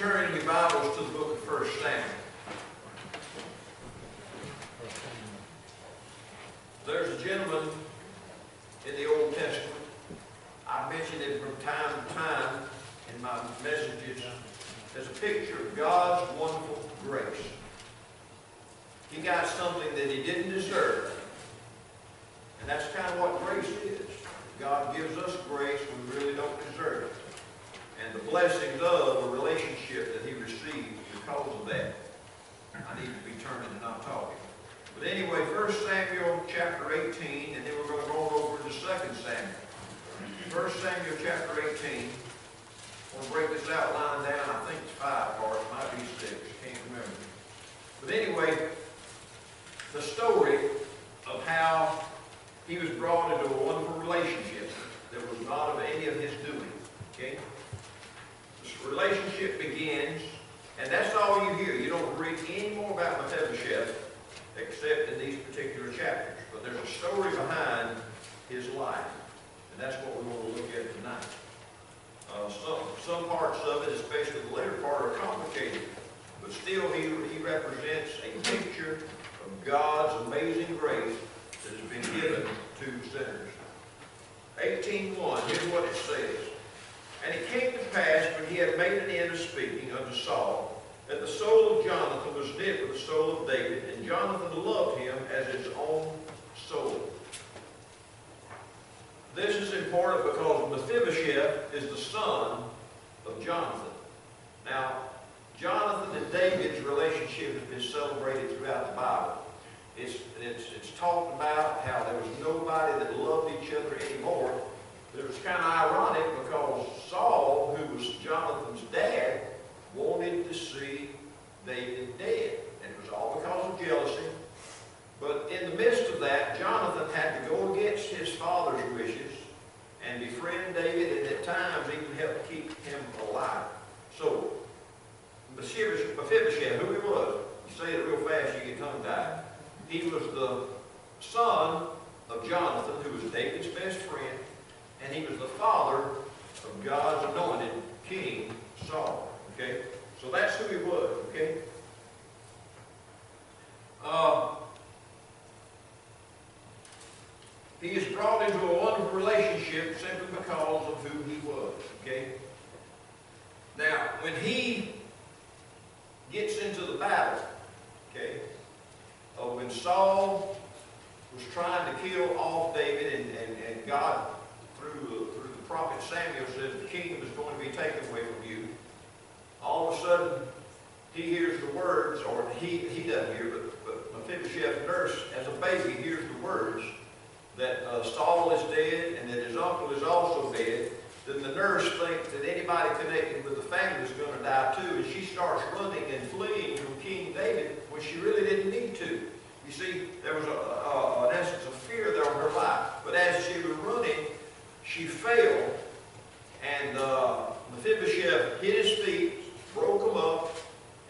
turn your Bibles to the book of 1 Samuel. There's a gentleman in the Old Testament. I mentioned it from time to time in my messages as a picture of God's wonderful grace. He got something that he didn't deserve. And that's kind of what grace is. God gives us grace we really don't deserve it. And the blessings of a relationship that he received because of that. I need to be turning and not talking. But anyway, 1 Samuel chapter 18, and then we're going to roll over to 2 Samuel. 1 Samuel chapter 18. We'll break this outline down. I think it's 5 parts. It might be 6. Can't remember. But anyway, the story of how he was brought into a wonderful relationship that was not of any of his doing. Okay? This relationship begins, and that's all you hear. You don't read any more about Mephibosheth except in these particular chapters. But there's a story behind his life, and that's what we want to look at tonight. Some parts of it, especially the later part, are complicated, but still he represents a picture of God's amazing grace that has been given to sinners. 18:1, here's what it says. And it came to pass, when he had made an end of speaking unto Saul, that the soul of Jonathan was knit with the soul of David, and Jonathan loved him as his own soul. This is important because Mephibosheth is the son of Jonathan. Now, Jonathan and David's relationship has been celebrated throughout the Bible. It's talked about how there was nobody that loved each other anymore. It was kind of ironic because Saul, who was Jonathan's dad, wanted to see David dead. And it was all because of jealousy. But in the midst of that, Jonathan had to go against his father's wishes and befriend David, and at times even help keep him alive. So, Mephibosheth, who he was, you say it real fast, you get tongue-tied. He was the son of Jonathan, who was David's best friend, and he was the father of God's anointed king, Saul. Okay? So that's who he was. Okay? He is brought into a wonderful relationship simply because of who he was. Okay? Now, when he gets into the battle, okay, when Saul was trying to kill off David, and God, through the prophet Samuel, says the kingdom is going to be taken away from you, all of a sudden he hears the words, or he doesn't hear, but Mephibosheth's nurse, as a baby, hears the words that Saul is dead and that his uncle is also dead. Then the nurse thinks that anybody connected with the family is going to die too, and she starts running and fleeing from King David when she really didn't need to. You see, there was an essence of fear there on her life. But as she was running, she fell, and Mephibosheth hit his feet, broke them up,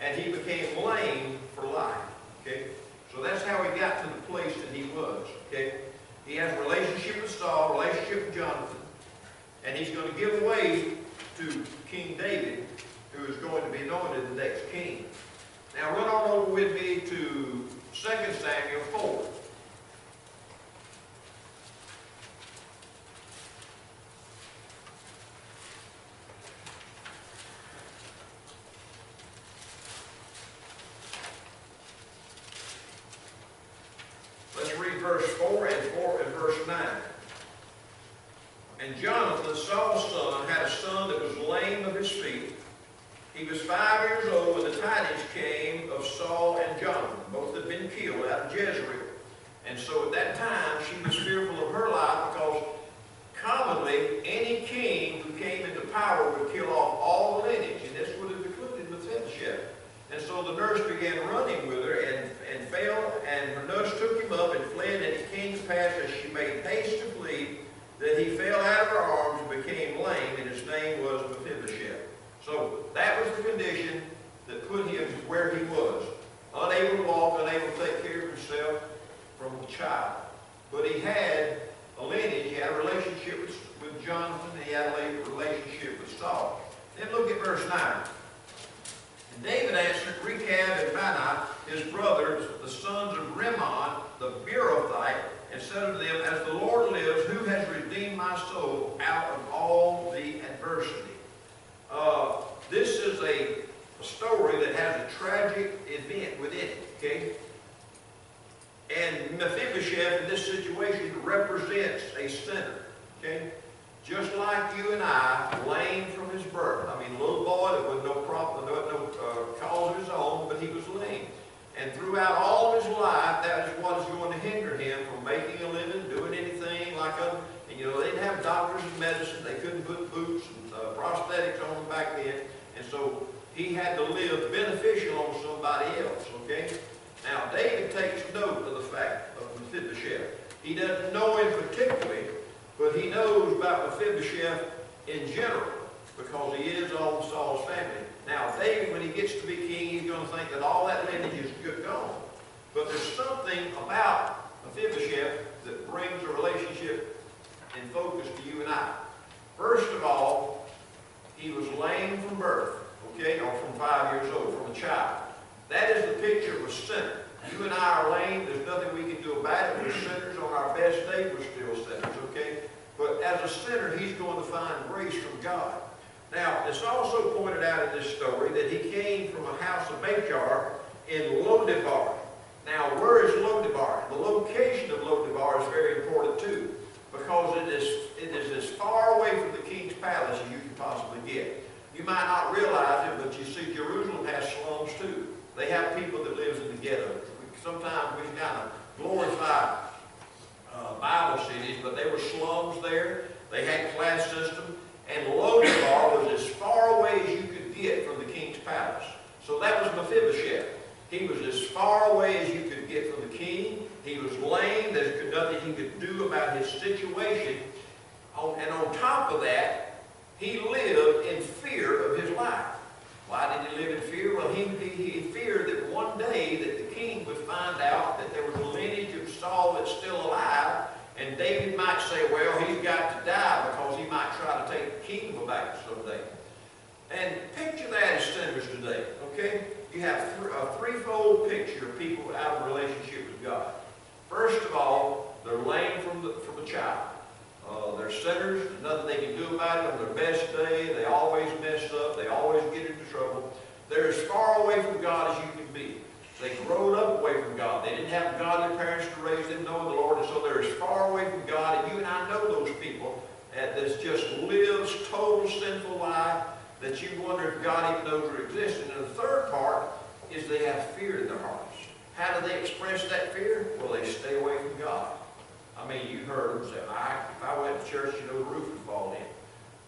and he became lame for life. Okay? So that's how he got to the place that he was. Okay? He has a relationship with Saul, a relationship with Jonathan, and he's going to give way to King David, who is going to be anointed the next king. Now run on over with me to 2 Samuel 4. Let's read verse 4 and verse 9. And Jonathan, Saul's son, had a son that was lame of his feet. He was 5 years old when the tidings came of Saul and Jonathan. Both had been killed out of Jezreel. And so at that time, she was fearful of her life because commonly any king who came into power would kill off all the lineage. And this would have included Mephibosheth. And so the nurse began running with her and fell, and her nurse took him up and fled. And it came to pass as she made haste to flee that he fell out of her arms and became lame, and his name was Mephibosheth. So that was the condition that put him where he was. Unable to walk, unable to take care of himself from a child. But he had a lineage, he had a relationship with Jonathan, he had a relationship with Saul. Then look at verse 9. And David answered, Rechab and Baanah, his brothers, the sons of Rimmon, the Beerothite, and said unto them, As the Lord lives, who has redeemed my soul out of all the adversity? This is a story that has a tragic event within it, okay? And Mephibosheth in this situation represents a sinner, okay? Just like you and I, lame from his birth. I mean, a little boy that was no problem, no cause of his own, but he was lame. And throughout all of his life, that is what is going to hinder him from making a living, doing anything like other. And you know, they didn't have doctors and medicine. They couldn't put boots and prosthetics on him back then. And so he had to live beneficial on somebody else, okay? Now, David takes note of the fact of Mephibosheth. He doesn't know him particularly, but he knows about Mephibosheth in general because he is on Saul's family. Now, David, when he gets to be king, he's going to think that all that lineage is gone. But there's something about Mephibosheth that brings a relationship in focus to you and I. First of all, he was lame from birth, okay, or from 5 years old, from a child. That is the picture of a sinner. You and I are lame. There's nothing we can do about it. We're sinners. On our best day, we're still sinners, okay? But as a sinner, he's going to find grace from God. Now, it's also pointed out in this story that he came from a house of Bechar in Lodebar. Now, where is Lodebar? The location of Lodebar is very important too, because it is as far away from the king's palace as you can possibly get. You might not realize it, but you see Jerusalem has slums too. They have people that live in the ghetto. Sometimes we kind of glorify Bible cities, but they were slums there. They had class system. And Lodebar was as far away as you could get from the king's palace. So that was Mephibosheth. He was as far away as you could get from the king. He was lame. There's nothing he could do about his situation. And on top of that, he lived in fear of his life. Why did he live in fear? Well, he feared that one day that the king would find out that there was a lineage of Saul that's still alive, and David might say, well, he's got to die because he might try to take the kingdom back someday. And picture that as sinners today, okay? You have a threefold picture of people out of relationship with God. First of all, they're lame from a child. They're sinners. There's nothing they can do about it. On their best day, they always mess up. They always get into trouble. They're as far away from God as you can be. They grew up away from God. They didn't have godly parents to raise them knowing the Lord, and so they're as far away from God. And you and I know those people that just lives total sinful life that you wonder if God even knows they're existing. And the third part is they have fear in their hearts. How do they express that fear? Well, they stay away from God. I mean, you heard them say, if I went to church, you know, the roof would fall in.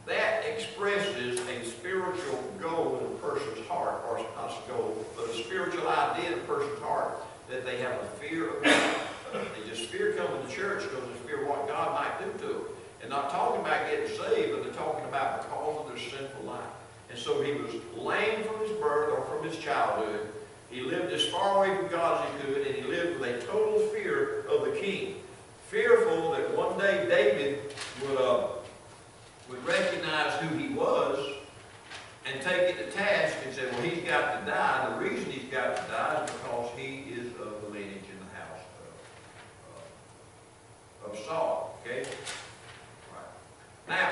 That expresses a spiritual goal in a person's heart, or not a goal, but a spiritual idea in a person's heart, that they have a fear of God. They just fear coming to church because they fear what God might do to them. And not talking about getting saved, but they're talking about because of their sinful life. And so he was lame from his birth or from his childhood. He lived as far away from God as he could, and he lived with a total fear of the king. Fearful that one day David would recognize who he was and take it to task and say, well, he's got to die. And the reason he's got to die is because he is of the lineage in the house of Saul. Okay? Right. Now,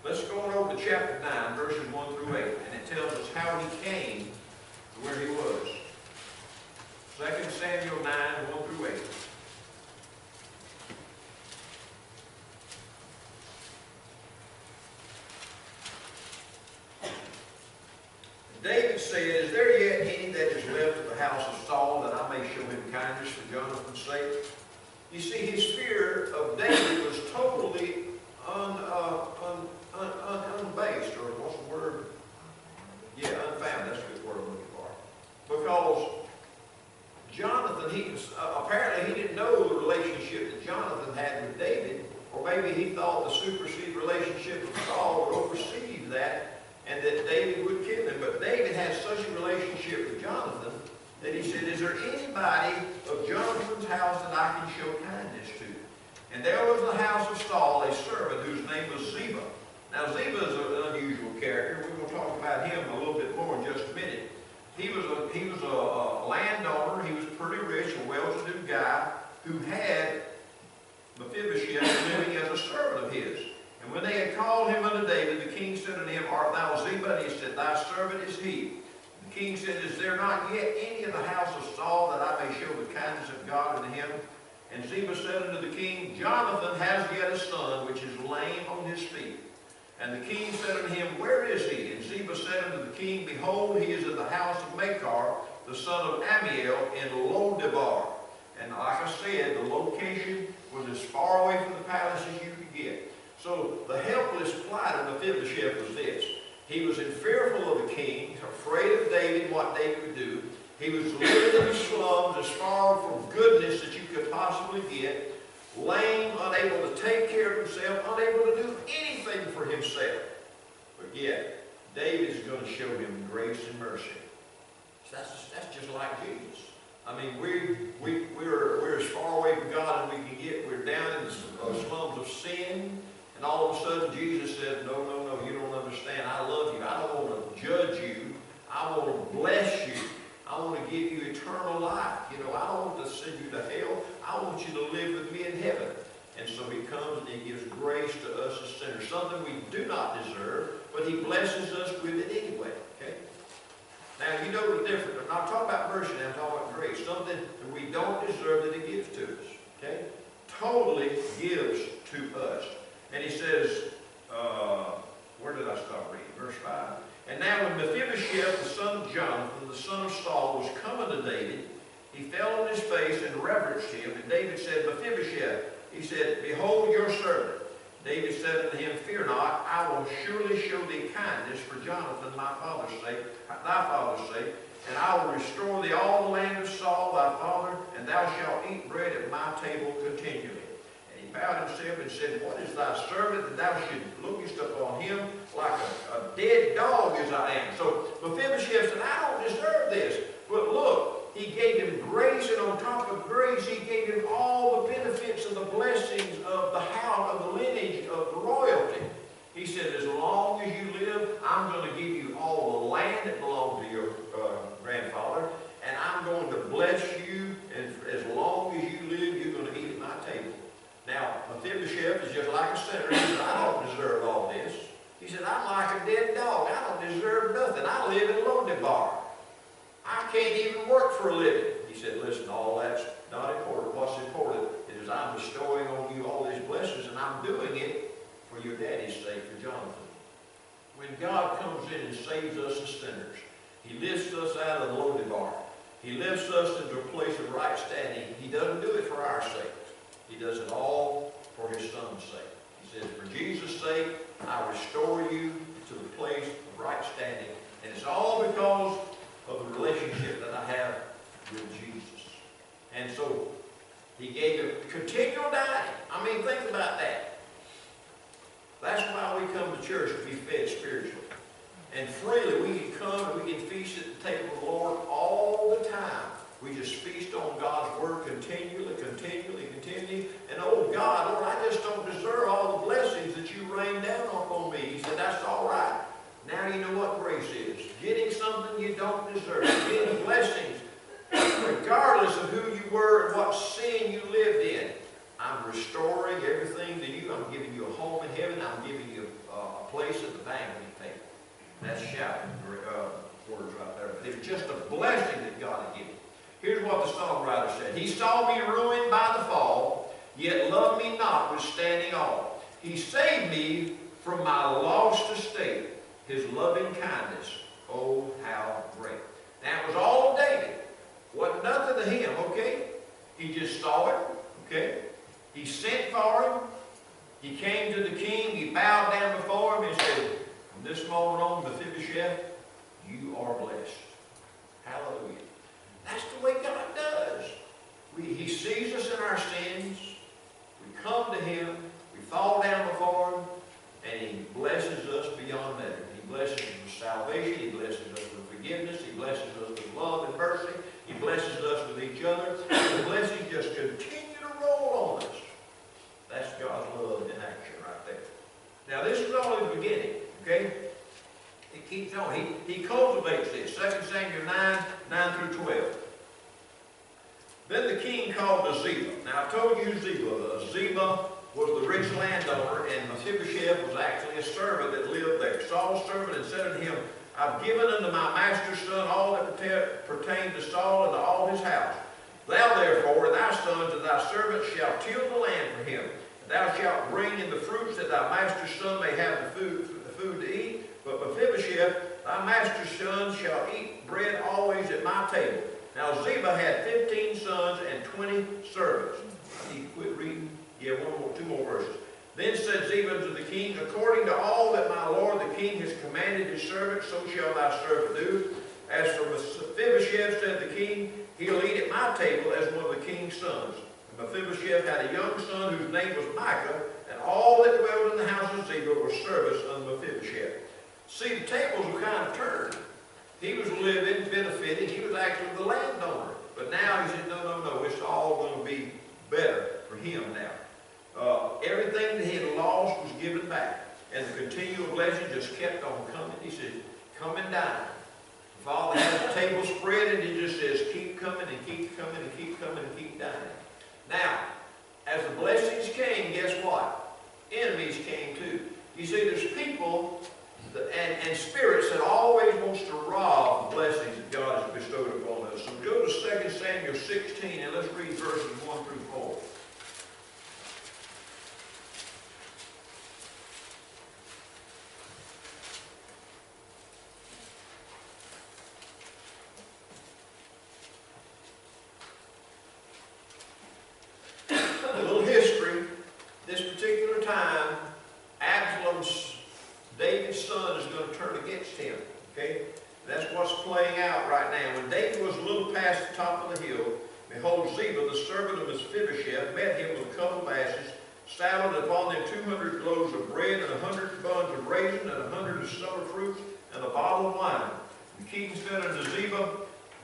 let's go on over to chapter 9, verses 1 through 8. And it tells us how he came to where he was. 2 Samuel 9, 1 through 8. David said, is there yet any that is left of the house of Saul, that I may show him kindness for Jonathan's sake? You see, his fear of David was totally unbased, or what's the word? Yeah, unfounded. That's a good word I'm looking for. Because Jonathan, apparently he didn't know the relationship that Jonathan had with David, or maybe he thought the superseded relationship of Saul would oversee that, and that David would kill him. But David had such a relationship with Jonathan that he said, is there anybody of Jonathan's house that I can show kindness to? And there was in the house of Saul a servant whose name was Ziba. Now Ziba is an unusual character. We're going to talk about him a little bit more in just a minute. He was a landowner. He was pretty rich, a well-to-do guy who had Mephibosheth living as a servant of his. And when they had called him unto David, the king said unto him, Art thou Ziba? And he said, Thy servant is he. The king said, Is there not yet any in the house of Saul, that I may show the kindness of God unto him? And Ziba said unto the king, Jonathan has yet a son, which is lame on his feet. And the king said unto him, Where is he? And Ziba said unto the king, Behold, he is in the house of Machir, the son of Ammiel, in Lodebar. And like I said, the location was as far away from the palace as you could get. So the helpless plight of Mephibosheth was this. He was fearful of the king, afraid of David and what David would do. He was living in the slums, as far from goodness that you could possibly get, lame, unable to take care of himself, unable to do anything for himself. But yet, David is going to show him grace and mercy. So that's just like Jesus. I mean, we're as far away from God as we can get. We're down in the slums of sin, and all of a sudden Jesus says, No, you don't understand. I love you. I don't want to judge you. I want to bless you. I want to give you eternal life. You know, I don't want to send you to hell. I want you to live with me in heaven. And so he comes and he gives grace to us as sinners, something we do not deserve, but he blesses us with it anyway. Okay? Now, you know the difference. I'm not talking about mercy, I'm talking about grace. Something that we don't deserve that he gives to us. Okay? Totally gives to us. And he says, where did I stop reading? Verse 5. And now when Mephibosheth, the son of Jonathan, the son of Saul, was coming to David, he fell on his face and reverenced him. And David said, Mephibosheth, he said, Behold your servant. David said unto him, Fear not, I will surely show thee kindness for Jonathan thy father's sake, and I will restore thee all the land of Saul thy father, and thou shalt eat bread at my table continually. And he bowed himself and said, What is thy servant, that thou shouldst lookest upon him like a dead dog as I am? So Mephibosheth said, I don't deserve this. But look, he gave him grace, and on top of grace, he gave him all the benefits and the blessings of the house, of the lineage of the royalty. He said, as long as you live, I'm going to give you all the land that belonged to your grandfather, and I'm going to bless you, and as long as you live, you're going to eat at my table. Now, Mephibosheth is just like a sinner. He said, I don't deserve all this. He said, I'm like a dead dog. I don't deserve nothing. I live in Lodebar. I can't even work for a living. He said, listen, all that's not important. What's important is I'm bestowing on you all these blessings, and I'm doing it for your daddy's sake, for Jonathan. When God comes in and saves us as sinners, he lifts us out of Lodebar. He lifts us into a place of right standing. He doesn't do it for our sake. He does it all for his son's sake. He says, for Jesus' sake, I restore you to the place of right standing. And it's all because of the relationship that I have with Jesus. And so, he gave him continual dining. I mean, think about that. That's why we come to church, to be fed spiritually. And freely we can come and we can feast at the table of the Lord all the time. We just feast on God's Word continually. And oh God, Lord, I just don't deserve all the blessings that you rain down upon me. He said, that's all right. Now you know what grace is. Getting something you don't deserve. Getting blessings regardless of who you were and what sin you lived in. I'm restoring everything to you. I'm giving you a home in heaven. I'm giving you a place at the banqueting table. That's shouting words right there. But it's just a blessing that God had given. Here's what the songwriter said. He saw me ruined by the fall, yet loved me notwithstanding all. He saved me from my lost estate. His loving kindness, oh, how great. Now, it was all of David. Wasn't nothing to him, okay? He just saw it, okay? He sent for him. He came to the king. He bowed down before him and said, from this moment on, Mephibosheth, you are blessed. Hallelujah. That's the way God does. He sees us in our sins. We come to him. We fall down before him. And he blesses us beyond measure. He blesses us with salvation. He blesses us with forgiveness. He blesses us with love and mercy. He blesses us with each other. And the blessings just continue to roll on us. That's God's love in action right there. Now, this is only the beginning, okay? It keeps on. He cultivates this. 2 Samuel 9, 9 through 12. Then the king called to Ziba. Now I told you Ziba. Ziba was the rich landowner, and Mephibosheth was actually a servant that lived there. Saul's servant, and said unto him, I've given unto my master's son all that pertained to Saul and to all his house. Thou therefore and thy sons and thy servants shall till the land for him. And thou shalt bring in the fruits that thy master's son may have the food to eat. But Mephibosheth, thy master's son, shall eat bread always at my table. Now Ziba had 15 sons and 20 servants. I need to quit reading. Yeah, two more verses. Then said Ziba unto the king, according to all that my lord the king has commanded his servant, so shall thy servant do. As for Mephibosheth, said the king, he'll eat at my table as one of the king's sons. And Mephibosheth had a young son whose name was Micah, and all that dwelled in the house of Ziba were servants unto Mephibosheth. See, the tables were kind of turned. He was living, benefiting. He was actually the landowner. But now he said, no, it's all going to be better for him now. Everything that he had lost was given back. And the continual blessing just kept on coming. He said, come and dine. The Father has the table spread, and he just says, keep coming and keep coming and keep coming and keep dining. Now, as the blessings came, guess what? Enemies came too. You see, there's people and spirits that always wants to rob the blessings that God has bestowed upon us. So go to 2 Samuel 16 and let's read verses 1 through 4. A little history. This particular time, David's son is going to turn against him. Okay? That's what's playing out right now. When David was a little past the top of the hill, behold, Ziba, the servant of Mephibosheth, met him with a couple of asses, saddled upon them 200 loaves of bread, and 100 buns of raisin, and 100 of summer fruits, and a bottle of wine. The king said unto Ziba,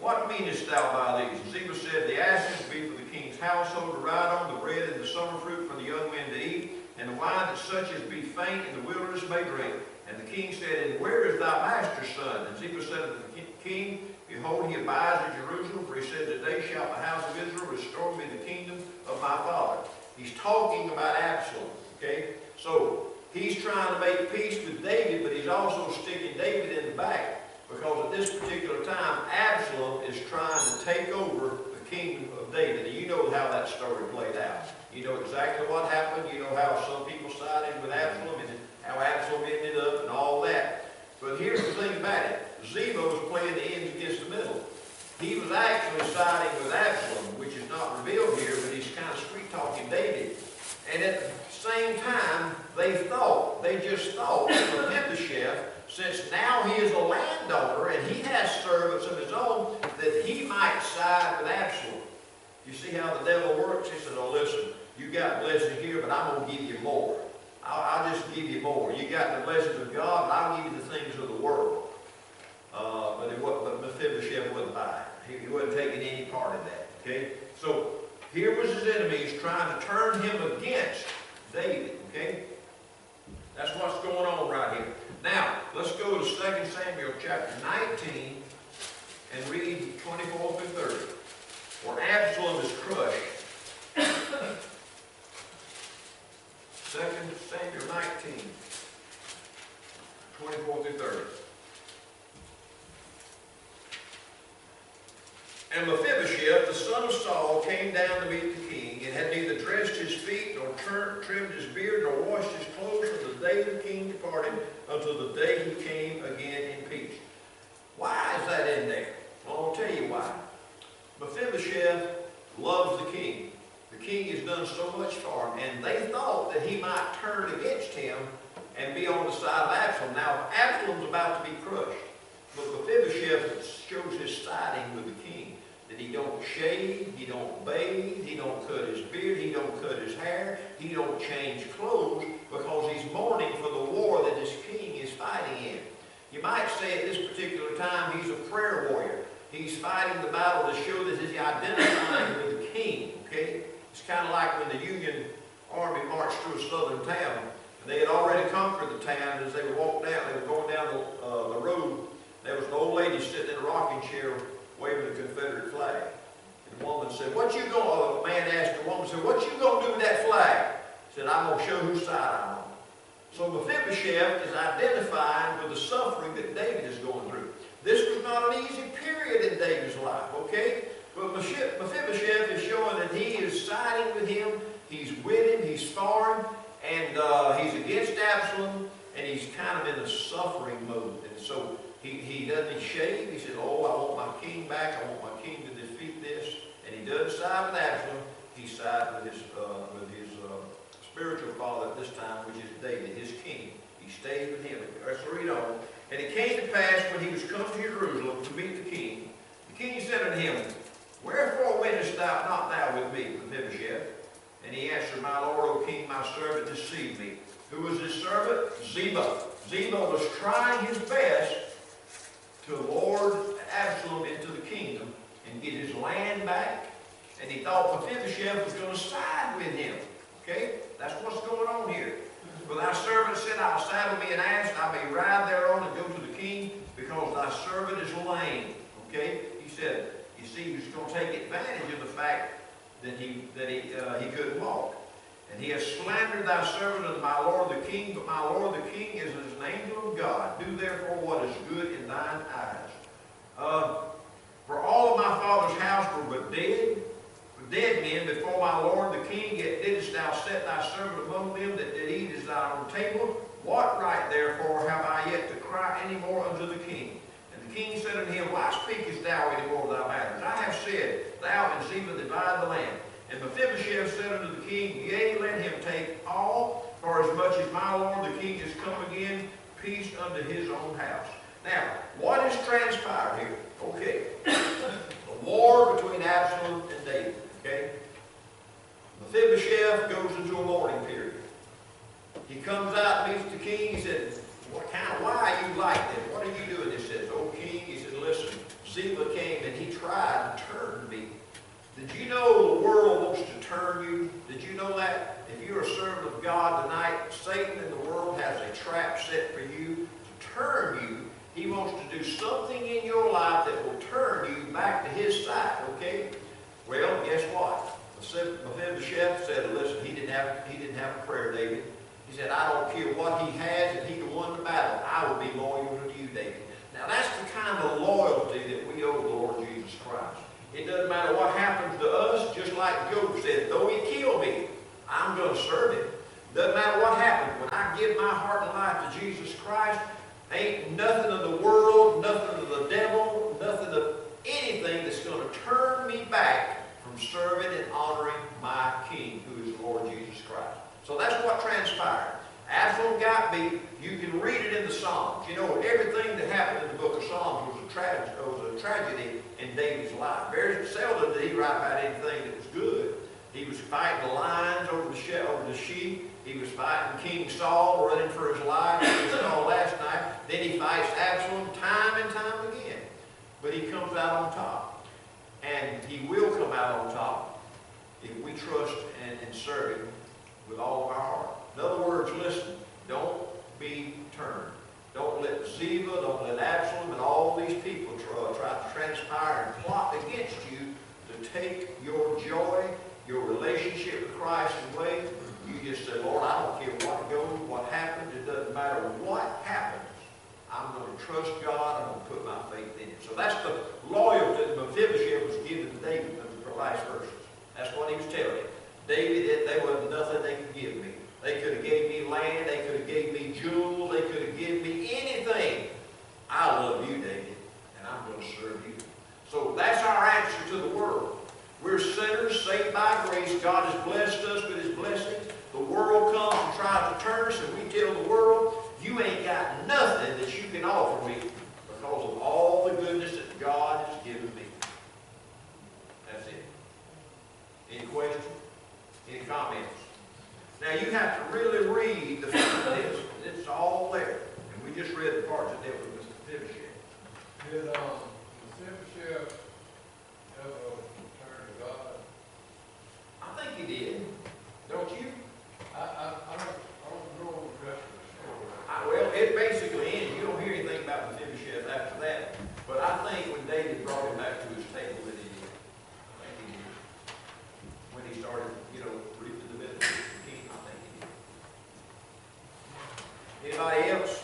what meanest thou by these? And Ziba said, the asses be for the king's household to ride on, the bread and the summer fruit for the young men to eat, and the wine that such as be faint in the wilderness may drink. And the king said, and where is thy master's son? And Ziba said unto the king, behold, he abides at Jerusalem, for he said, today shall the house of Israel restore me the kingdom of my father. He's talking about Absalom, okay? So, he's trying to make peace with David, but he's also sticking David in the back. Because at this particular time, Absalom is trying to take over the kingdom of David. And you know how that story played out. You know exactly what happened. You know how some people sided with Absalom and how Absalom ended up and all that. But here's the thing about it. Ziba was playing the ends against the middle. He was actually siding with Absalom, which is not revealed here, but he's kind of sweet-talking David. And at the same time, they just thought that Mephibosheth, since now he is a landowner and he has servants of his own, that he might side with Absalom. You see how the devil works? He said, oh, listen, you got blessing here, but I'm going to give you more. I'll just give you more. You got the blessings of God, but I'll give you the things of the world. But Mephibosheth wouldn't buy it. He wasn't taking any part of that. Okay? So here was his enemies trying to turn him against David. Okay? That's what's going on right here. Now, let's go to 2 Samuel chapter 19 and read 24 through 30. Where Absalom is crushed. 2 Samuel 19, 24 through 30. And Mephibosheth, the son of Saul, came down to meet the king, and had neither dressed his feet, nor trimmed his beard, nor washed his clothes from the day the king departed until the day he came again in peace. Why is that in there? Well, I'll tell you why. Mephibosheth loves the king. The king has done so much for him, and they thought that he might turn against him and be on the side of Absalom. Now, Absalom's about to be crushed, but Mephibosheth shows his siding with the king. That he don't shave, he don't bathe, he don't cut his beard, he don't cut his hair, he don't change clothes, because he's mourning for the war that his king is fighting in. You might say at this particular time he's a prayer warrior. He's fighting the battle to show that he's identifying with the king. Okay? It's kind of like when the Union Army marched through a southern town, and they had already conquered the town. As they were walking down, they were going down the road sitting in a rocking chair waving a Confederate flag. And the woman said, "What you going?" A man asked the woman, said, "What you going to do with that flag?" He said, "I'm going to show whose side I'm on." So Mephibosheth is identifying with the suffering that David is going through. This was not an easy period in David's life, okay? But Mephibosheth is showing that he is siding with him, he's with him, he's for him, and he's against Absalom, and he's kind of in a suffering mode. And so he doesn't shave. He said, "Oh, I want my king back. I want my king to defeat this." And he doesn't side with Absalom. He sides with his spiritual father at this time, which is David, his king. He stays with him. Let's read on. "And it came to pass when he was come to Jerusalem to meet the king said unto him, Wherefore wentest thou not thou with me, Mephibosheth? And he answered, My lord, O king, my servant deceived me." Who was his servant? Ziba. Ziba was trying his best to lord Absalom into the kingdom and get his land back. And he thought Mephibosheth was going to side with him. Okay? That's what's going on here. "For thy servant said, I'll saddle me an ass, and I may ride thereon and go to the king, because thy servant is lame." Okay? He said, you see, he was going to take advantage of the fact that he couldn't walk. "And he has slandered thy servant unto my lord the king, but my lord the king is as an angel of God. Do therefore what is good in thine eyes. For all of my father's house were but dead men before my lord the king, yet didst thou set thy servant among them that did eat as thine own table. What right therefore have I yet to cry any more unto the king? And the king said unto him, Why speakest thou any more of thy matters? I have said, Thou and Ziba divide the land. And Mephibosheth said unto the king, Yea, let him take all, for as much as my lord the king is come again, peace unto his own house." Now, what has transpired here? Okay. The war between Absalom and David. Okay? Mephibosheth goes into a mourning period. He comes out and meets the king. He said, why are you like this? What are you doing? He says, "Oh, king," he said, "listen, Ziba came and he tried to turn me. Did you know the world wants to turn you? Did you know that? If you're a servant of God tonight, Satan in the world has a trap set for you to turn you. He wants to do something in your life that will turn you back to his side." Okay? Well, guess what? Mephibosheth said, "Listen, he didn't have a prayer, David." He said, "I don't care what he has, if he can win the battle, I will be loyal to you, David." Now that's the kind of loyalty that we owe the Lord Jesus Christ. It doesn't matter what happens to us, just like Job said, "Though he kill me, I'm going to serve him." Doesn't matter what happens. When I give my heart and life to Jesus Christ, ain't nothing of the world, nothing of the devil, nothing of anything that's going to turn me back from serving and honoring my King, who is the Lord Jesus Christ. So that's what transpired. Absalom got beat. You can read it in the Psalms. You know, everything that happened in the book of Psalms was a tragedy in David's life. Very seldom did he write about anything that was good. He was fighting the lions over the sheep. He was fighting King Saul, running for his life, as we saw last night. Then he fights Absalom time and time again. But he comes out on top. And he will come out on top if we trust and serve him with all of our heart. In other words, listen, don't be turned. Don't let Ziba, don't let Absalom, and all these people try to transpire and plot against you to take your joy, your relationship with Christ away. You just say, "Lord, I don't care what goes, what happens. It doesn't matter what happens. I'm going to trust God. I'm going to put my faith in Him." So that's the loyalty that Mephibosheth was given to David in the last verses. That's what he was telling him. David, there wasn't nothing they could give me. They could have gave me land. They could have gave me jewels. They could have given me anything. I love you, David, and I'm going to serve you. So that's our answer to the world. We're sinners saved by grace. God has blessed us with His blessings. The world comes and tries to turn us, and we tell the world, "You ain't got nothing that you can offer me because of all the goodness that God has given me." That's it. Any questions? Any comments? Now you have to really read the this. It's all there. And we just read the parts that dealt with Mephibosheth. Did Mephibosheth ever turn to God? I think he did. Don't you? I don't know the rest of the story. Well, it basically ends. You don't hear anything about Mephibosheth after that. But I Anybody else?